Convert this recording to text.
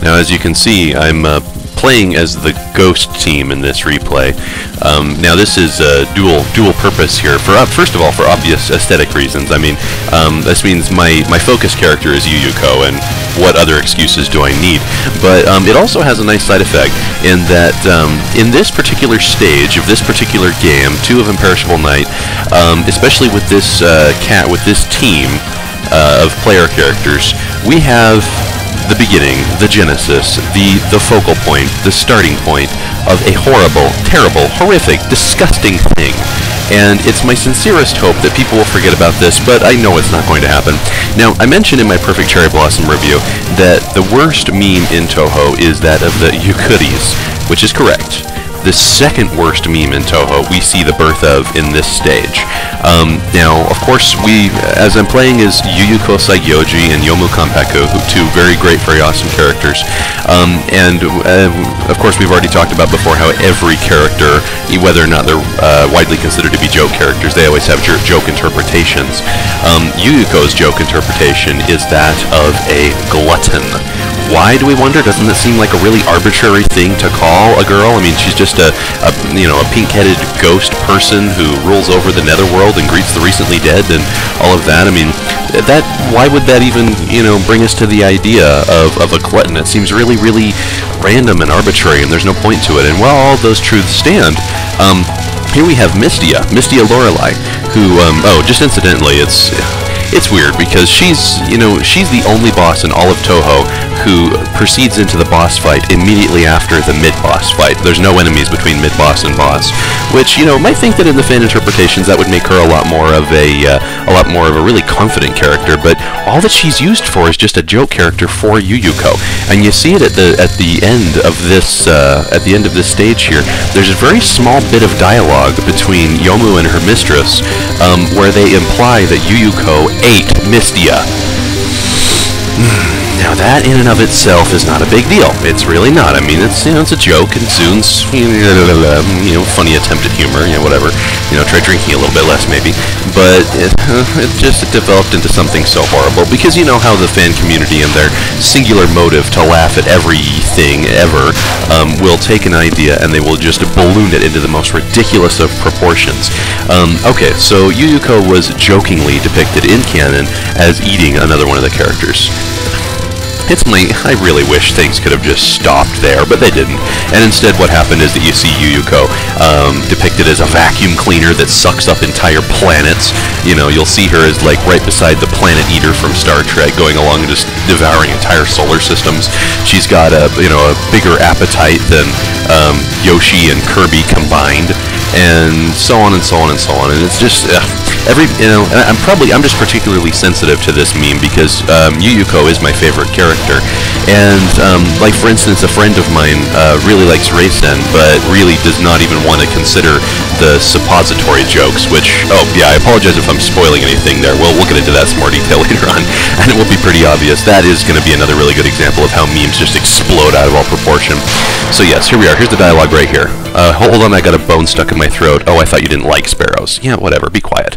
Now, as you can see, I'm playing as the ghost team in this replay. Now, this is dual purpose here. First of all, for obvious aesthetic reasons. I mean, this means my focus character is Yuyuko, and what other excuses do I need? But it also has a nice side effect in that in this particular stage of this particular game, 2 of Imperishable Night, especially with this with this team of player characters, we have the beginning, the genesis, the focal point, the starting point of a horrible, terrible, horrific, disgusting thing. And it's my sincerest hope that people will forget about this, but I know it's not going to happen. Now, I mentioned in my Perfect Cherry Blossom review that the worst meme in Touhou is that of the Yukuris, which is correct. The second worst meme in Touhou we see the birth of in this stage. Now, of course, as I'm playing as Yuyuko Saigyoji and Yomu Kanpaku, 2 very great, very awesome characters. Of course, we've already talked about before how every character, whether or not they're widely considered to be joke characters, they always have joke interpretations. Yuyuko's joke interpretation is that of a glutton. Why, do we wonder? Doesn't it seem like a really arbitrary thing to call a girl? I mean, she's just a pink-headed ghost person who rules over the netherworld and greets the recently dead and all of that. I mean, why would that even, bring us to the idea of a glutton? It seems really, really random and arbitrary, and there's no point to it. And while all those truths stand, here we have Mystia Lorelei, who, just incidentally, it's weird because she's the only boss in all of Touhou who proceeds into the boss fight immediately after the mid-boss fight. There's no enemies between mid-boss and boss, which might think that in the fan interpretations that would make her a lot more of a really confident character. But all that she's used for is just a joke character for Yuyuko, and you see it at the end of this stage here. There's a very small bit of dialogue between Yomu and her mistress, where they imply that Yuyuko ate Mystia. Now that in and of itself is not a big deal. It's really not. I mean, it's it's a joke, and Zoon's funny attempt at humor, whatever. Try drinking a little bit less maybe. But it developed into something so horrible because you know how the fan community and their singular motive to laugh at everything ever will take an idea and they will just balloon it into the most ridiculous of proportions. Okay, so Yuyuko was jokingly depicted in canon as eating another one of the characters. I really wish things could have just stopped there, but they didn't. And instead what happened is that you see Yuyuko depicted as a vacuum cleaner that sucks up entire planets. You'll see her as right beside the planet eater from Star Trek, going along and just devouring entire solar systems. She's got a bigger appetite than Yoshi and Kirby combined, and so on and so on and so on. And it's just I'm just particularly sensitive to this meme because Yuyuko is my favorite character, and for instance, a friend of mine really likes Reisen, but really does not even want to consider the suppository jokes, which, I apologize if I'm spoiling anything there. We'll get into that in some more detail later on, and it will be pretty obvious. That is going to be another really good example of how memes just explode out of all proportion. So yes, here we are. Here's the dialogue right here. Hold on, I got a bone stuck in my throat. Oh, I thought you didn't like sparrows. Yeah, whatever, be quiet.